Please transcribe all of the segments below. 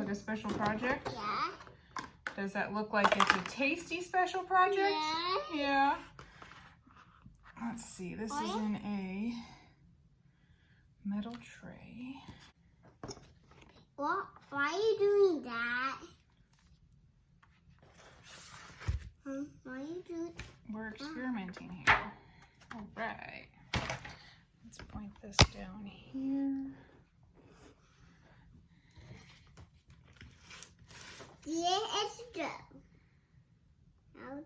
like a special project? Yeah. Does that look like it's a tasty special project? Yeah. Yeah. Let's see, this is in a metal tray. What? Why are you doing that? Why are you doing? We're experimenting here. All right. Let's point this down here. Yeah, it's done. Now,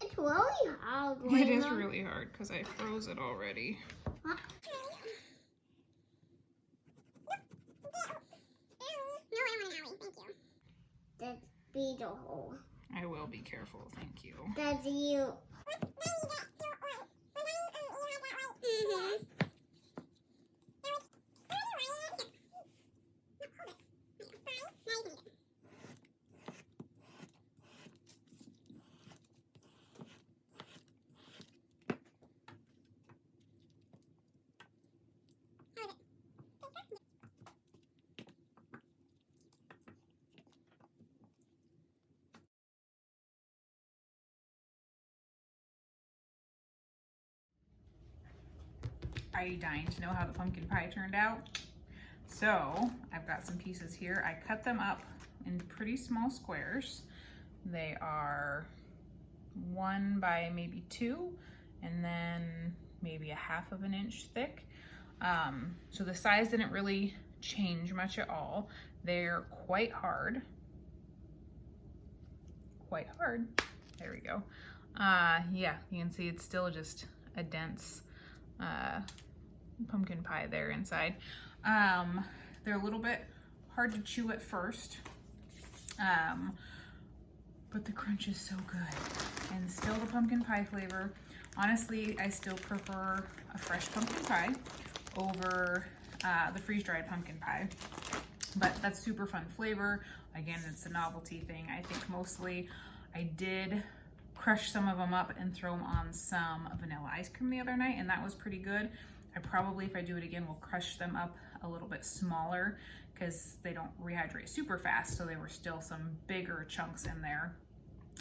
it's really hard. It is really hard because I froze it already. What? That's be the hole. I will be careful, thank you. That's you. Are you dying to know how the pumpkin pie turned out? So I've got some pieces here. I cut them up in pretty small squares. They are 1 by maybe 2 and then maybe a 1/2 inch thick. So the size didn't really change much at all. They're quite hard. Quite hard. There we go. Yeah, you can see it's still just a dense pumpkin pie there inside. They're a little bit hard to chew at first, but the crunch is so good. And still the pumpkin pie flavor. Honestly, I still prefer a fresh pumpkin pie over the freeze-dried pumpkin pie. But that's super fun flavor. Again, it's a novelty thing. I think mostly I did crush some of them up and throw them on some vanilla ice cream the other night, and that was pretty good. I probably, if I do it again, will crush them up a little bit smaller because they don't rehydrate super fast, so there were still some bigger chunks in there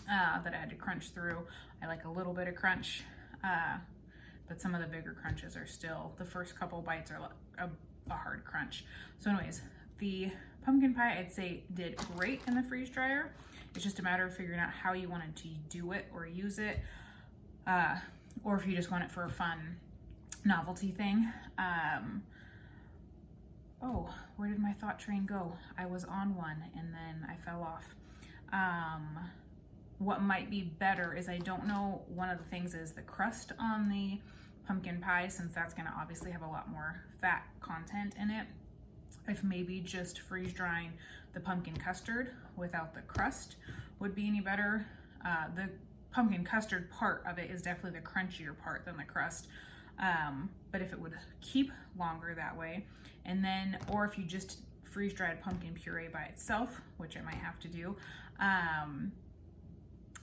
that I had to crunch through. I like a little bit of crunch, but some of the bigger crunches are still, the first couple bites are a hard crunch. So anyways, the pumpkin pie I'd say did great in the freeze dryer. It's just a matter of figuring out how you wanted to do it or use it, or if you just want it for a fun novelty thing. Oh, where did my thought train go? I was on one and then I fell off. What might be better is, I don't know, one of the things is the crust on the pumpkin pie, since that's gonna obviously have a lot more fat content in it. If maybe just freeze drying the pumpkin custard without the crust would be any better. The pumpkin custard part of it is definitely the crunchier part than the crust. But if it would keep longer that way, and then, or if you just freeze dried pumpkin puree by itself, which I might have to do,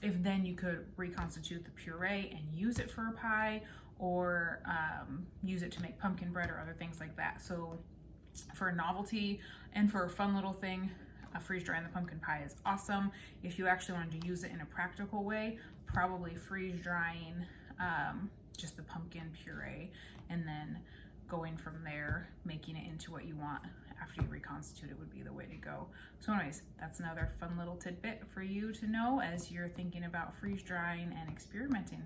if then you could reconstitute the puree and use it for a pie, or use it to make pumpkin bread or other things like that. So for a novelty and for a fun little thing, freeze drying the pumpkin pie is awesome. If you actually wanted to use it in a practical way, probably freeze drying just the pumpkin puree and then going from there, making it into what you want after you reconstitute it would be the way to go. So anyways, that's another fun little tidbit for you to know as you're thinking about freeze drying and experimenting.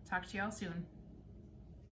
Talk to y'all soon.